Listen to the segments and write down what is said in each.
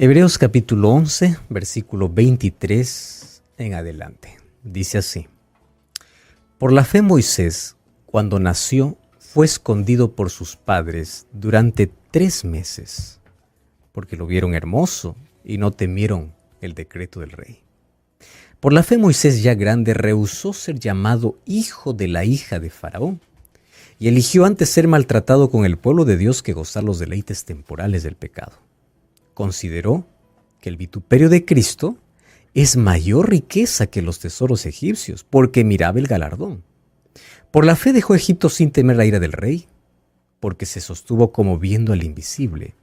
Hebreos capítulo 11, versículo 23 en adelante. Dice así: Por la fe Moisés, cuando nació, fue escondido por sus padres durante 3 meses, porque lo vieron hermoso y no temieron el decreto del rey. Por la fe Moisés, ya grande, rehusó ser llamado hijo de la hija de Faraón, y eligió antes ser maltratado con el pueblo de Dios que gozar los deleites temporales del pecado. Consideró que el vituperio de Cristo es mayor riqueza que los tesoros egipcios, porque miraba el galardón. Por la fe dejó Egipto sin temer la ira del rey, porque se sostuvo como viendo al invisible.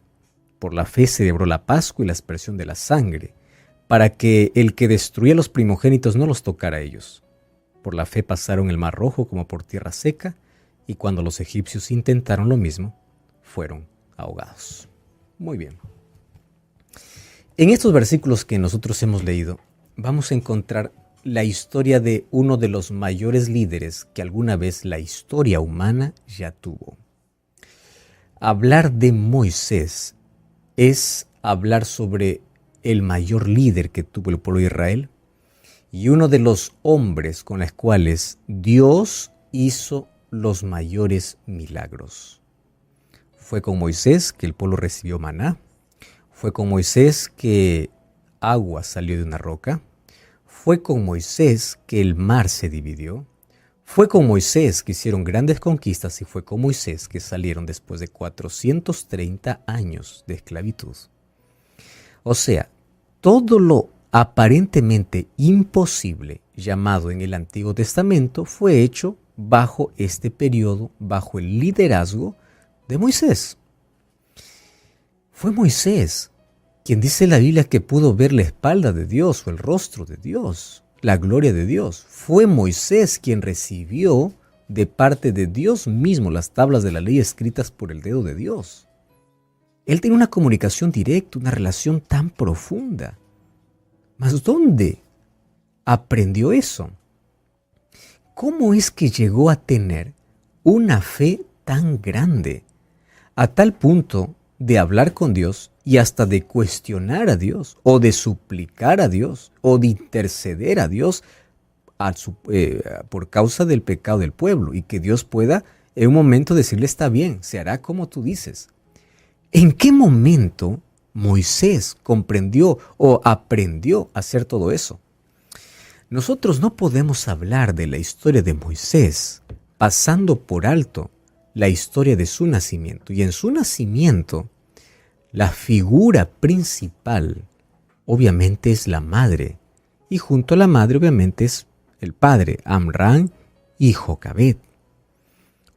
Por la fe celebró la Pascua y la aspersión de la sangre, para que el que destruía los primogénitos no los tocara a ellos. Por la fe pasaron el mar rojo como por tierra seca, y cuando los egipcios intentaron lo mismo, fueron ahogados. Muy bien. En estos versículos que nosotros hemos leído, vamos a encontrar la historia de uno de los mayores líderes que alguna vez la historia humana ya tuvo. Hablar de Moisés es hablar sobre el mayor líder que tuvo el pueblo de Israel y uno de los hombres con los cuales Dios hizo los mayores milagros. Fue con Moisés que el pueblo recibió maná. Fue con Moisés que agua salió de una roca. Fue con Moisés que el mar se dividió. Fue con Moisés que hicieron grandes conquistas y fue con Moisés que salieron después de 430 años de esclavitud. O sea, todo lo aparentemente imposible llamado en el Antiguo Testamento fue hecho bajo este periodo, bajo el liderazgo de Moisés. Fue Moisés quien dice la Biblia que pudo ver la espalda de Dios o el rostro de Dios, la gloria de Dios. Fue Moisés quien recibió de parte de Dios mismo las tablas de la ley escritas por el dedo de Dios. Él tenía una comunicación directa, una relación tan profunda. ¿Mas dónde aprendió eso? ¿Cómo es que llegó a tener una fe tan grande, a tal punto de hablar con Dios y hasta de cuestionar a Dios, o de suplicar a Dios, o de interceder a Dios por causa del pecado del pueblo, y que Dios pueda en un momento decirle: está bien, se hará como tú dices? ¿En qué momento Moisés comprendió o aprendió a hacer todo eso? Nosotros no podemos hablar de la historia de Moisés pasando por alto la historia de su nacimiento. Y en su nacimiento, la figura principal obviamente es la madre. Y junto a la madre obviamente es el padre, Amram y Jocabed.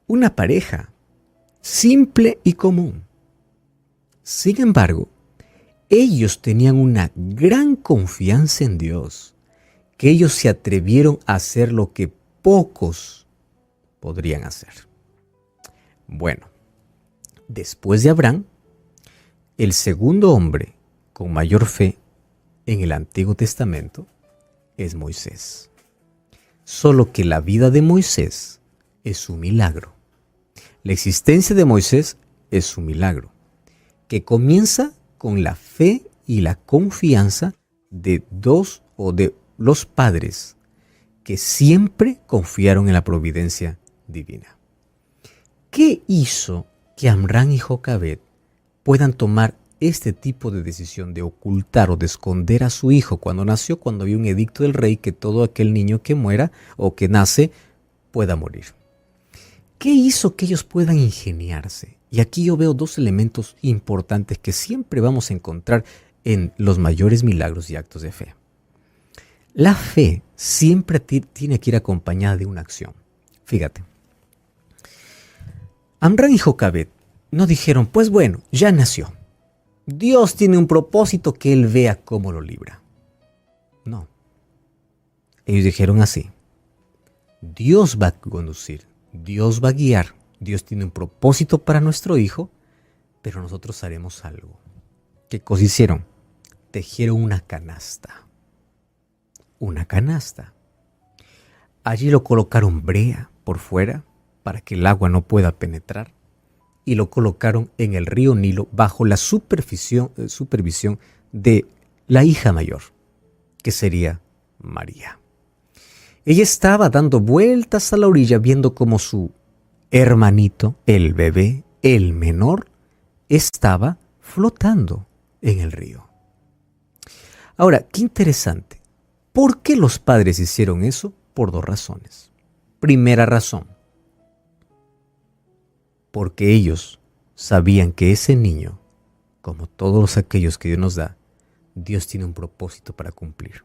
Una pareja simple y común. Sin embargo, ellos tenían una gran confianza en Dios, que ellos se atrevieron a hacer lo que pocos podrían hacer. Bueno, después de Abraham, el segundo hombre con mayor fe en el Antiguo Testamento es Moisés. Solo que la vida de Moisés es un milagro. La existencia de Moisés es un milagro, que comienza con la fe y la confianza de dos o de los padres que siempre confiaron en la providencia divina. ¿Qué hizo que Amram y Jocabed puedan tomar este tipo de decisión de ocultar o de esconder a su hijo cuando nació, cuando había un edicto del rey que todo aquel niño que muera o que nace pueda morir? ¿Qué hizo que ellos puedan ingeniarse? Y aquí yo veo dos elementos importantes que siempre vamos a encontrar en los mayores milagros y actos de fe. La fe siempre tiene que ir acompañada de una acción. Fíjate, Amram y Jocabed no dijeron: pues bueno, ya nació. Dios tiene un propósito, que Él vea cómo lo libra. No. Ellos dijeron así: Dios va a conducir, Dios va a guiar, Dios tiene un propósito para nuestro hijo, pero nosotros haremos algo. ¿Qué cosa hicieron? Tejieron una canasta. Una canasta. Allí lo colocaron brea por fuera para que el agua no pueda penetrar. y lo colocaron en el río Nilo bajo la supervisión de la hija mayor, que sería María. Ella estaba dando vueltas a la orilla viendo cómo su hermanito, el bebé, el menor, estaba flotando en el río. Ahora, qué interesante. ¿Por qué los padres hicieron eso? Por dos razones. Primera razón, porque ellos sabían que ese niño, como todos aquellos que Dios nos da, Dios tiene un propósito para cumplir.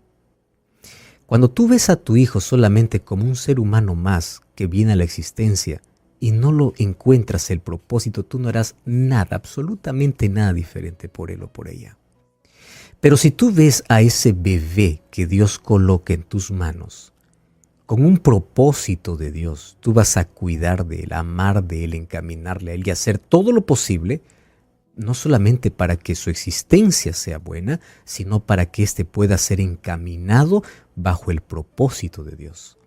Cuando tú ves a tu hijo solamente como un ser humano más que viene a la existencia y no lo encuentras el propósito, tú no harás nada, absolutamente nada diferente por él o por ella. Pero si tú ves a ese bebé que Dios coloca en tus manos, con un propósito de Dios, tú vas a cuidar de él, amar de él, encaminarle a él y hacer todo lo posible, no solamente para que su existencia sea buena, sino para que éste pueda ser encaminado bajo el propósito de Dios.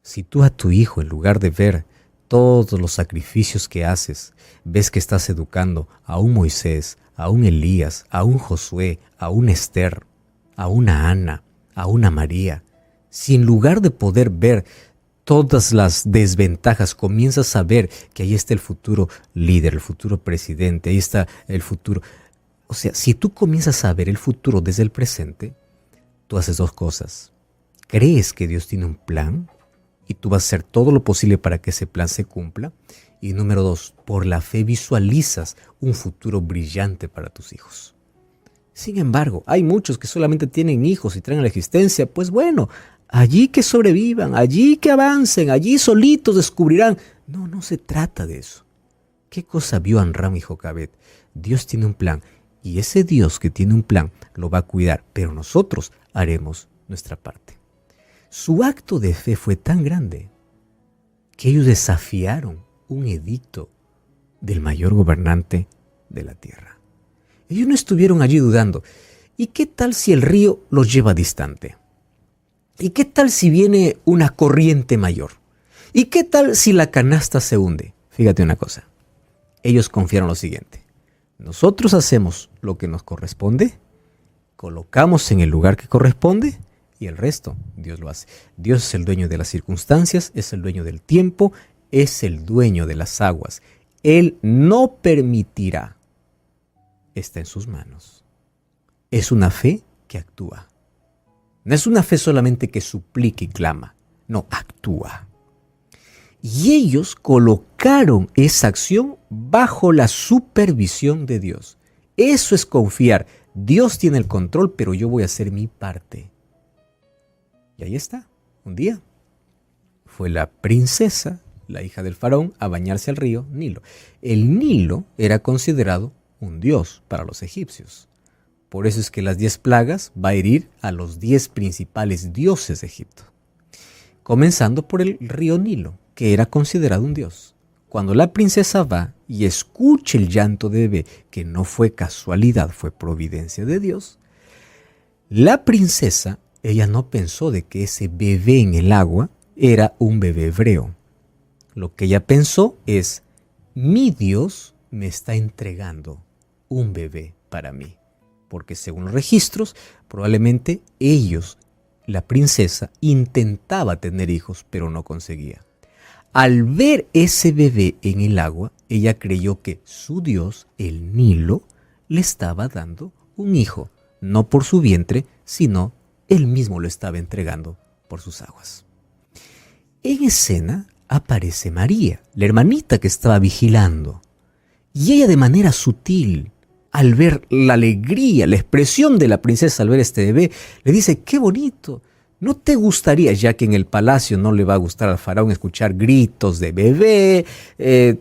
Si tú a tu hijo, en lugar de ver todos los sacrificios que haces, ves que estás educando a un Moisés, a un Elías, a un Josué, a una Esther, a una Ana, a una María, si en lugar de poder ver todas las desventajas, comienzas a ver que ahí está el futuro líder, el futuro presidente, ahí está el futuro. O sea, si tú comienzas a ver el futuro desde el presente, tú haces dos cosas. Crees que Dios tiene un plan y tú vas a hacer todo lo posible para que ese plan se cumpla. Y número dos, por la fe visualizas un futuro brillante para tus hijos. Sin embargo, hay muchos que solamente tienen hijos y traen a la existencia, pues bueno, allí que sobrevivan, allí que avancen, allí solitos descubrirán. No, no se trata de eso. ¿Qué cosa vio Amram y Jocabed? Dios tiene un plan y ese Dios que tiene un plan lo va a cuidar, pero nosotros haremos nuestra parte. Su acto de fe fue tan grande que ellos desafiaron un edicto del mayor gobernante de la tierra. Ellos no estuvieron allí dudando. ¿Y qué tal si el río los lleva distante? ¿Y qué tal si viene una corriente mayor? ¿Y qué tal si la canasta se hunde? Fíjate una cosa. Ellos confiaron lo siguiente. Nosotros hacemos lo que nos corresponde, colocamos en el lugar que corresponde y el resto Dios lo hace. Dios es el dueño de las circunstancias, es el dueño del tiempo, es el dueño de las aguas. Él no permitirá. Está en sus manos. Es una fe que actúa. No es una fe solamente que suplica y clama. No, actúa. Y ellos colocaron esa acción bajo la supervisión de Dios. Eso es confiar. Dios tiene el control, pero yo voy a hacer mi parte. Y ahí está. Un día fue la princesa, la hija del faraón, a bañarse al río Nilo. El Nilo era considerado un dios para los egipcios. Por eso es que las 10 plagas va a herir a los 10 principales dioses de Egipto. Comenzando por el río Nilo, que era considerado un dios. Cuando la princesa va y escucha el llanto de bebé, que no fue casualidad, fue providencia de Dios, la princesa, ella no pensó de que ese bebé en el agua era un bebé hebreo. Lo que ella pensó es, mi Dios me está entregando un bebé para mí. Porque según los registros, probablemente la princesa, intentaba tener hijos, pero no conseguía. Al ver ese bebé en el agua, ella creyó que su Dios, el Nilo, le estaba dando un hijo, no por su vientre, sino él mismo lo estaba entregando por sus aguas. En escena aparece María, la hermanita que estaba vigilando, y ella de manera sutil, al ver la alegría, la expresión de la princesa al ver este bebé, le dice, qué bonito, ¿no te gustaría, ya que en el palacio no le va a gustar al faraón escuchar gritos de bebé,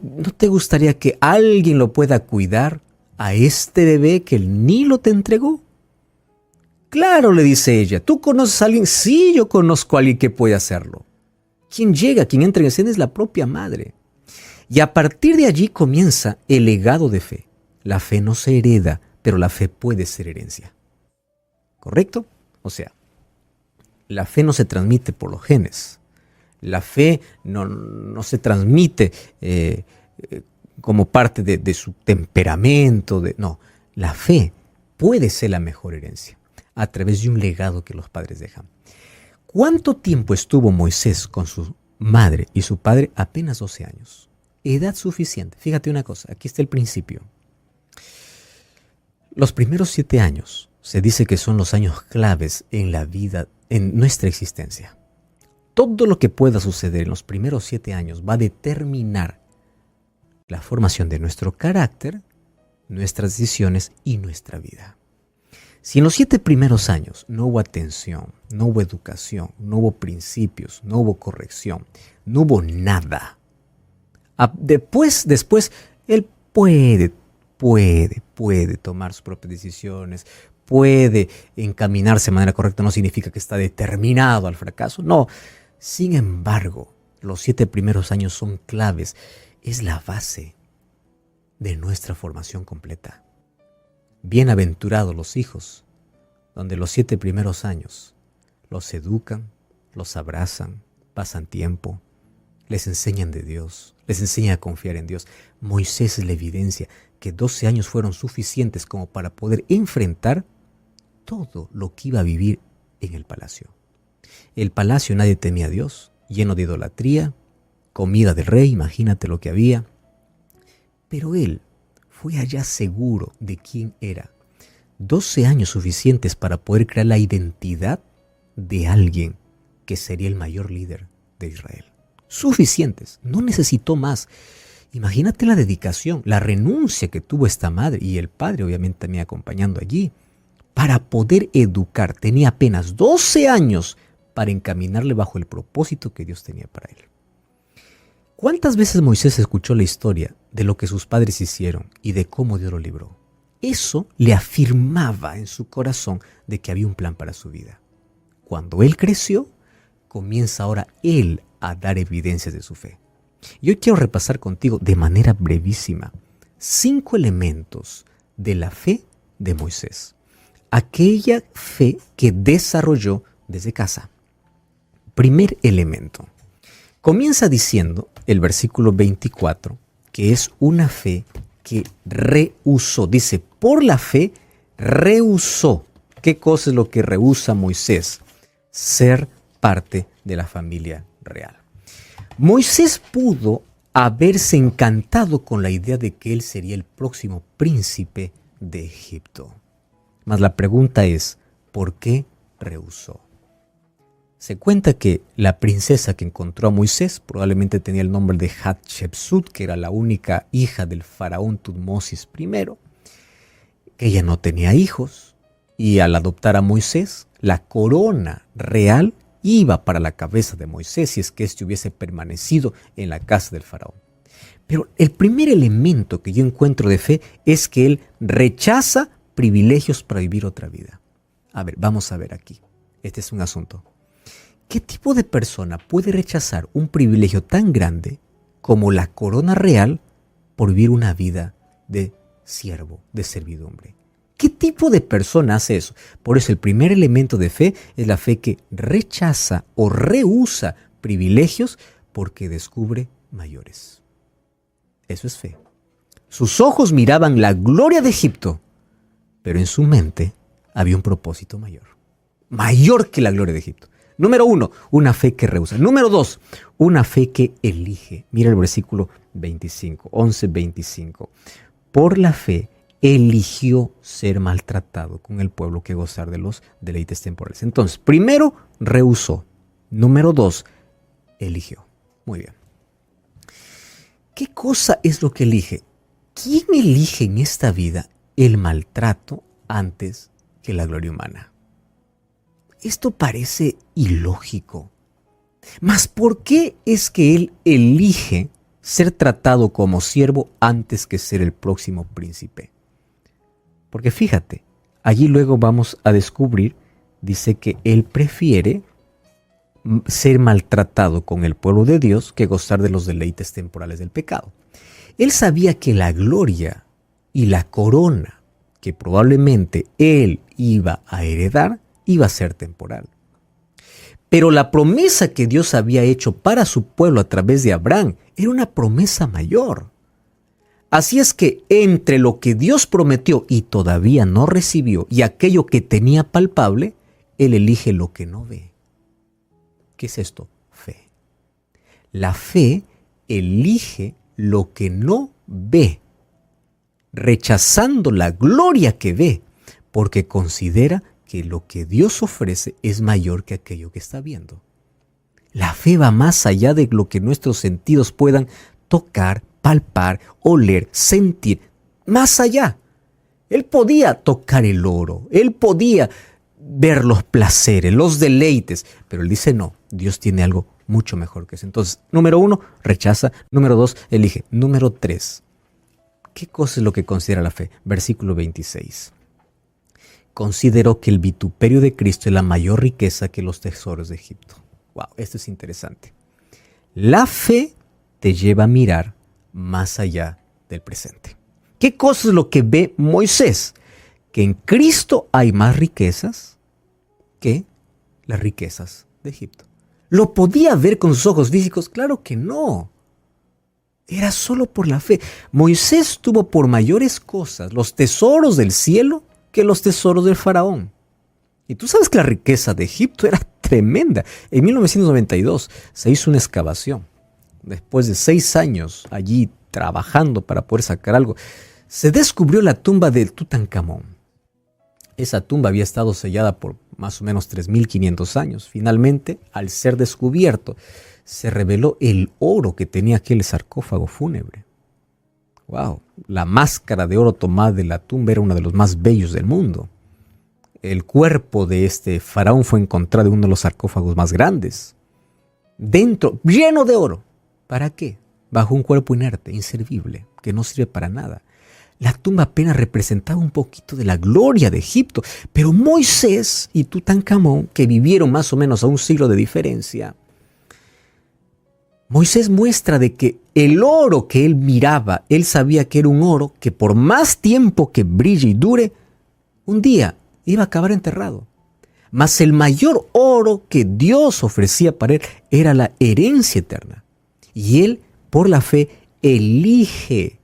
¿no te gustaría que alguien lo pueda cuidar a este bebé que el Nilo te entregó? Claro, le dice ella, ¿tú conoces a alguien? Sí, yo conozco a alguien que puede hacerlo. Quien llega, quien entra en escena es la propia madre. Y a partir de allí comienza el legado de fe. La fe no se hereda, pero la fe puede ser herencia. ¿Correcto? O sea, la fe no se transmite por los genes. La fe no se transmite como parte de su temperamento. No, la fe puede ser la mejor herencia a través de un legado que los padres dejan. ¿Cuánto tiempo estuvo Moisés con su madre y su padre? Apenas 12 años. Edad suficiente. Fíjate una cosa, aquí está el principio. Los primeros 7 años se dice que son los años claves en la vida, en nuestra existencia. Todo lo que pueda suceder en los primeros 7 años va a determinar la formación de nuestro carácter, nuestras decisiones y nuestra vida. Si en los 7 primeros años no hubo atención, no hubo educación, no hubo principios, no hubo corrección, no hubo nada, después él puede tomar sus propias decisiones, puede encaminarse de manera correcta, no significa que está determinado al fracaso, no. Sin embargo, los 7 primeros años son claves, es la base de nuestra formación completa. Bienaventurados los hijos, donde los 7 primeros años los educan, los abrazan, pasan tiempo, les enseñan de Dios, les enseñan a confiar en Dios. Moisés es la evidencia que 12 años fueron suficientes como para poder enfrentar todo lo que iba a vivir en el palacio. El palacio nadie temía a Dios, lleno de idolatría, comida del rey, imagínate lo que había. Pero él fue allá seguro de quién era. 12 años suficientes para poder crear la identidad de alguien que sería el mayor líder de Israel. Suficientes, no necesitó más. Imagínate la dedicación, la renuncia que tuvo esta madre y el padre obviamente también acompañando allí para poder educar. Tenía apenas 12 años para encaminarle bajo el propósito que Dios tenía para él. ¿Cuántas veces Moisés escuchó la historia de lo que sus padres hicieron y de cómo Dios lo libró? Eso le afirmaba en su corazón de que había un plan para su vida. Cuando él creció, comienza ahora él a dar evidencias de su fe. Y hoy quiero repasar contigo de manera brevísima 5 elementos de la fe de Moisés. Aquella fe que desarrolló desde casa. Primer elemento. Comienza diciendo el versículo 24 que es una fe que rehusó. Dice, por la fe rehusó. ¿Qué cosa es lo que rehúsa Moisés? Ser parte de la familia real. Moisés pudo haberse encantado con la idea de que él sería el próximo príncipe de Egipto. Mas la pregunta es, ¿por qué rehusó? Se cuenta que la princesa que encontró a Moisés probablemente tenía el nombre de Hatshepsut, que era la única hija del faraón Tutmosis I, que ella no tenía hijos, y al adoptar a Moisés, la corona real iba para la cabeza de Moisés si es que éste hubiese permanecido en la casa del faraón. Pero el primer elemento que yo encuentro de fe es que él rechaza privilegios para vivir otra vida. A ver, vamos a ver aquí. Este es un asunto. ¿Qué tipo de persona puede rechazar un privilegio tan grande como la corona real por vivir una vida de siervo, de servidumbre? ¿Qué tipo de persona hace eso? Por eso el primer elemento de fe es la fe que rechaza o rehúsa privilegios porque descubre mayores. Eso es fe. Sus ojos miraban la gloria de Egipto, pero en su mente había un propósito mayor. Mayor que la gloria de Egipto. Número 1, una fe que rehúsa. Número 2, una fe que elige. Mira el versículo 25, 11:25. Por la fe eligió ser maltratado con el pueblo que gozar de los deleites temporales. Entonces, primero, rehusó. Número 2, eligió. Muy bien. ¿Qué cosa es lo que elige? ¿Quién elige en esta vida el maltrato antes que la gloria humana? Esto parece ilógico. Mas ¿por qué es que él elige ser tratado como siervo antes que ser el próximo príncipe? Porque fíjate, allí luego vamos a descubrir, dice que él prefiere ser maltratado con el pueblo de Dios que gozar de los deleites temporales del pecado. Él sabía que la gloria y la corona que probablemente él iba a heredar iba a ser temporal. Pero la promesa que Dios había hecho para su pueblo a través de Abraham era una promesa mayor. Así es que entre lo que Dios prometió y todavía no recibió y aquello que tenía palpable, él elige lo que no ve. ¿Qué es esto? Fe. La fe elige lo que no ve, rechazando la gloria que ve, porque considera que lo que Dios ofrece es mayor que aquello que está viendo. La fe va más allá de lo que nuestros sentidos puedan tocar, palpar, oler, sentir. Más allá. Él podía tocar el oro, él podía ver los placeres, los deleites, pero él dice no, Dios tiene algo mucho mejor que eso. Entonces, número 1, rechaza. Número 2, elige. Número 3, ¿qué cosa es lo que considera la fe? Versículo 26. Consideró que el vituperio de Cristo es la mayor riqueza que los tesoros de Egipto. Wow, esto es interesante. La fe te lleva a mirar más allá del presente. ¿Qué cosa es lo que ve Moisés? Que en Cristo hay más riquezas que las riquezas de Egipto. ¿Lo podía ver con sus ojos físicos? Claro que no. Era solo por la fe. Moisés tuvo por mayores cosas los tesoros del cielo que los tesoros del faraón. Y tú sabes que la riqueza de Egipto era tremenda. En 1992 se hizo una excavación. Después de 6 años allí trabajando para poder sacar algo, se descubrió la tumba de Tutankamón. Esa tumba había estado sellada por más o menos 3.500 años. Finalmente, al ser descubierto, se reveló el oro que tenía aquel sarcófago fúnebre. ¡Wow! La máscara de oro tomada de la tumba era uno de los más bellos del mundo. El cuerpo de este faraón fue encontrado en uno de los sarcófagos más grandes. Dentro, lleno de oro. ¿Para qué? Bajo un cuerpo inerte, inservible, que no sirve para nada. La tumba apenas representaba un poquito de la gloria de Egipto, pero Moisés y Tutankamón, que vivieron más o menos a un siglo de diferencia, Moisés muestra de que el oro que él miraba, él sabía que era un oro que por más tiempo que brille y dure, un día iba a acabar enterrado. Mas el mayor oro que Dios ofrecía para él era la herencia eterna. Y él, por la fe, elige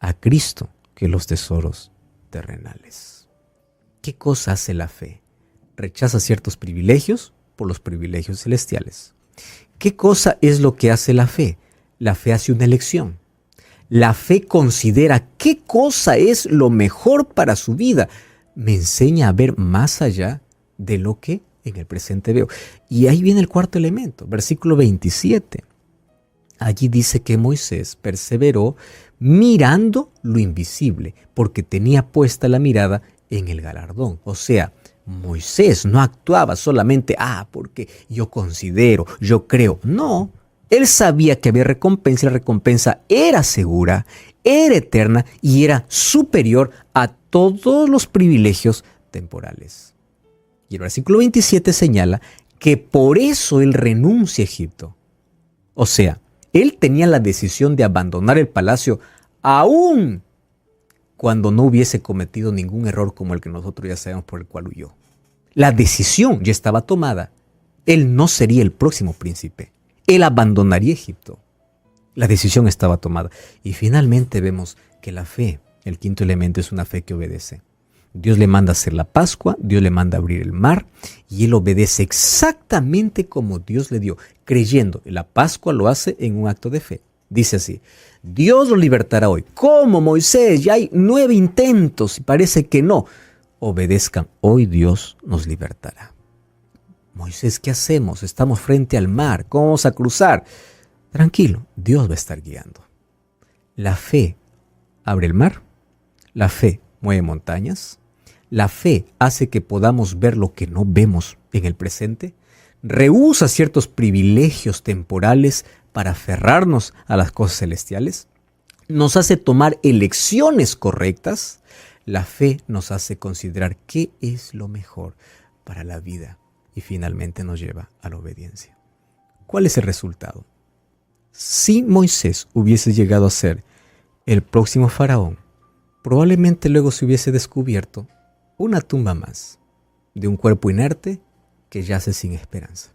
a Cristo que los tesoros terrenales. ¿Qué cosa hace la fe? Rechaza ciertos privilegios por los privilegios celestiales. ¿Qué cosa es lo que hace la fe? La fe hace una elección. La fe considera qué cosa es lo mejor para su vida. Me enseña a ver más allá de lo que en el presente veo. Y ahí viene el cuarto elemento, versículo 27. Allí dice que Moisés perseveró mirando lo invisible, porque tenía puesta la mirada en el galardón. O sea, Moisés no actuaba solamente, porque yo considero, yo creo. No, él sabía que había recompensa y la recompensa era segura, era eterna y era superior a todos los privilegios temporales. Y el versículo 27 señala que por eso él renuncia a Egipto. O sea, él tenía la decisión de abandonar el palacio aún cuando no hubiese cometido ningún error como el que nosotros ya sabemos por el cual huyó. La decisión ya estaba tomada. Él no sería el próximo príncipe. Él abandonaría Egipto. La decisión estaba tomada. Y finalmente vemos que la fe, el quinto elemento, es una fe que obedece. Dios le manda hacer la Pascua, Dios le manda abrir el mar y él obedece exactamente como Dios le dio, creyendo. La Pascua lo hace en un acto de fe. Dice así, Dios lo libertará hoy. ¿Cómo, Moisés? Ya hay 9 intentos y parece que no. Obedezcan, hoy Dios nos libertará. Moisés, ¿qué hacemos? Estamos frente al mar, ¿cómo vamos a cruzar? Tranquilo, Dios va a estar guiando. La fe abre el mar, la fe mueve montañas, la fe hace que podamos ver lo que no vemos en el presente, rehúsa ciertos privilegios temporales para aferrarnos a las cosas celestiales, nos hace tomar elecciones correctas. La fe nos hace considerar qué es lo mejor para la vida y finalmente nos lleva a la obediencia. ¿Cuál es el resultado? Si Moisés hubiese llegado a ser el próximo faraón, probablemente luego se hubiese descubierto una tumba más de un cuerpo inerte que yace sin esperanza.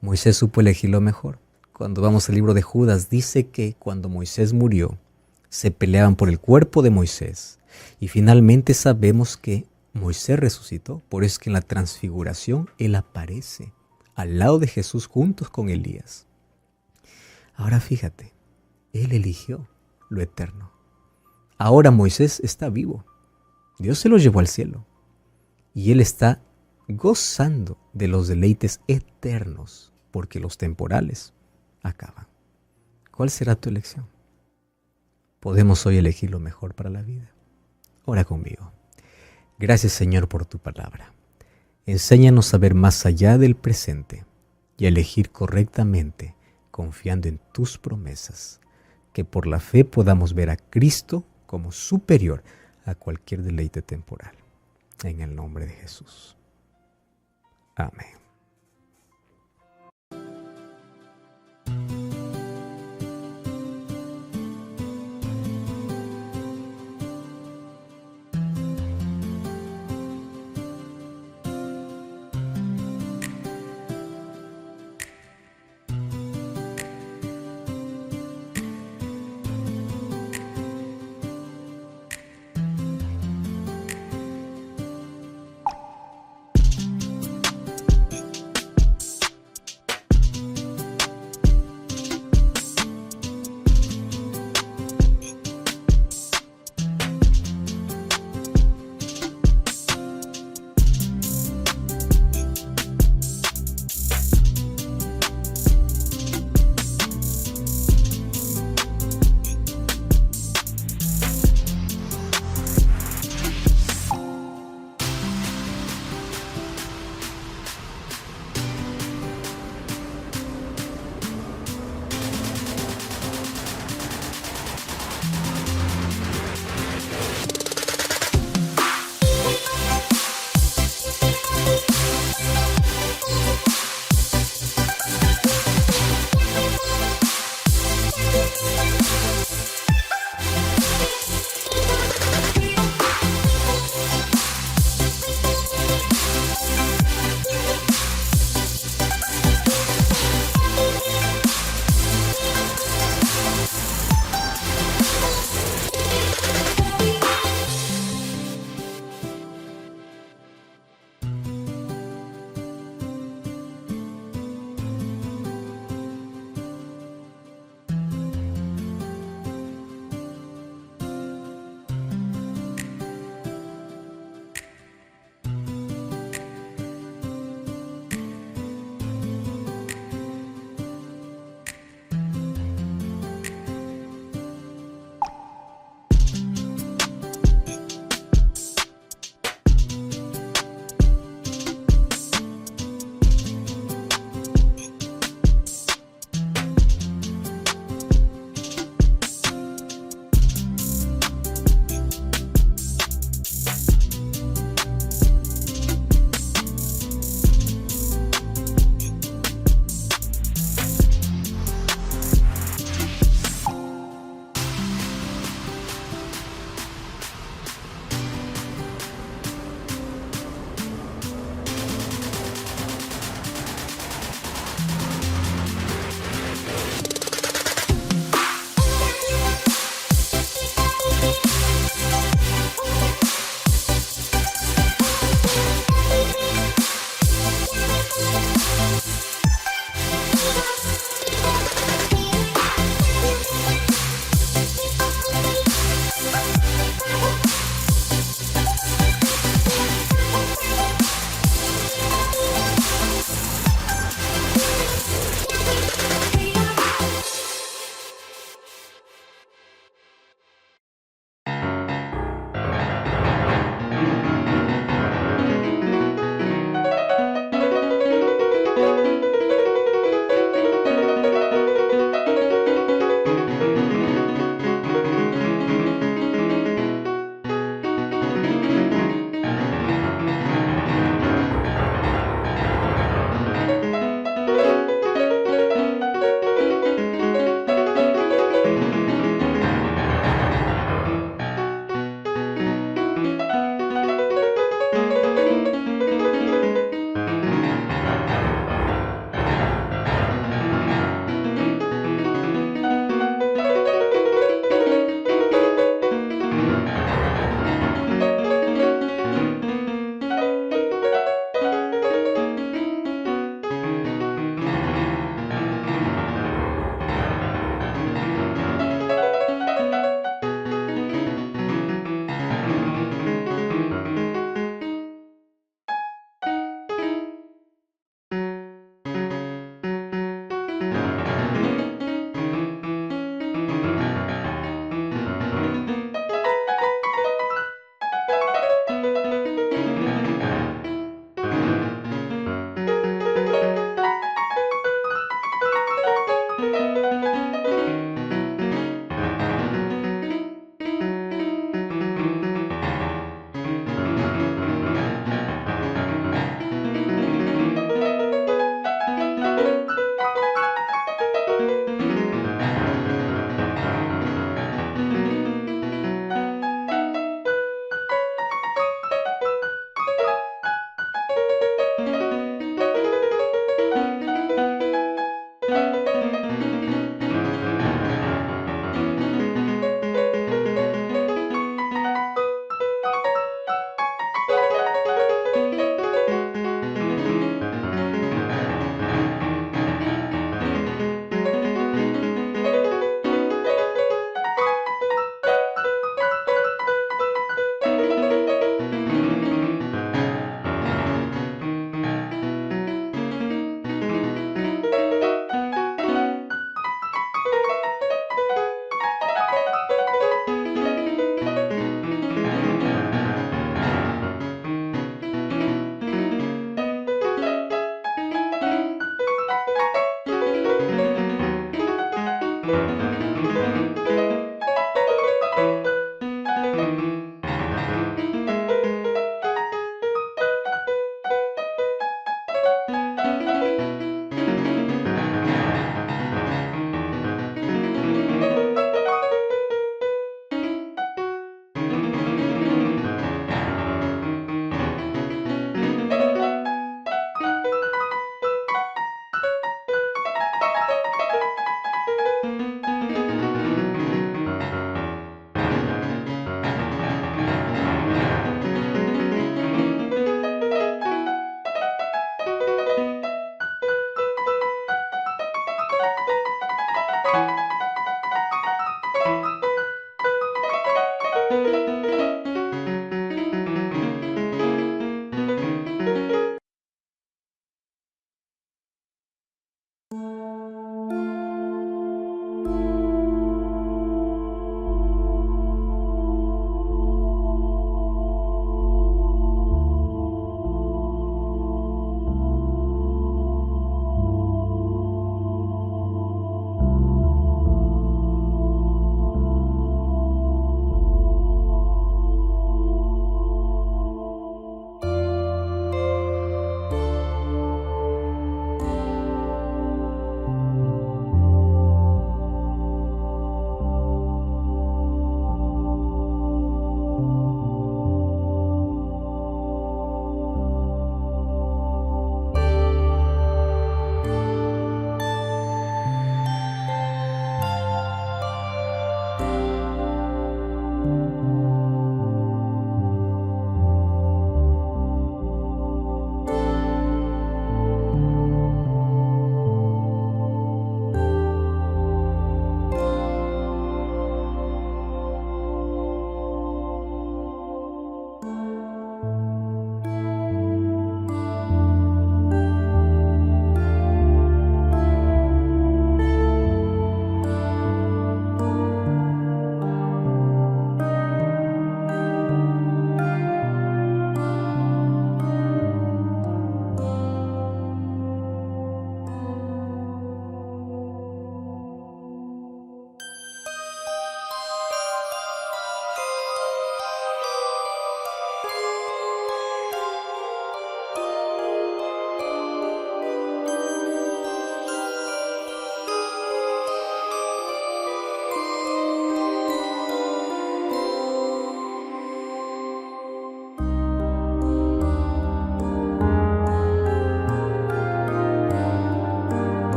Moisés supo elegir lo mejor. cuando vamos al libro de Judas, dice que cuando Moisés murió, se peleaban por el cuerpo de Moisés. Y finalmente sabemos que Moisés resucitó. Por eso es que en la transfiguración él aparece al lado de Jesús juntos con Elías. Ahora fíjate, él eligió lo eterno. Ahora Moisés está vivo. Dios se lo llevó al cielo. Y él está gozando de los deleites eternos, porque los temporales acaban. ¿Cuál será tu elección? Podemos hoy elegir lo mejor para la vida. Ora conmigo. Gracias, Señor, por tu palabra. Enséñanos a ver más allá del presente y a elegir correctamente, confiando en tus promesas, que por la fe podamos ver a Cristo como superior a cualquier deleite temporal. En el nombre de Jesús. Amén.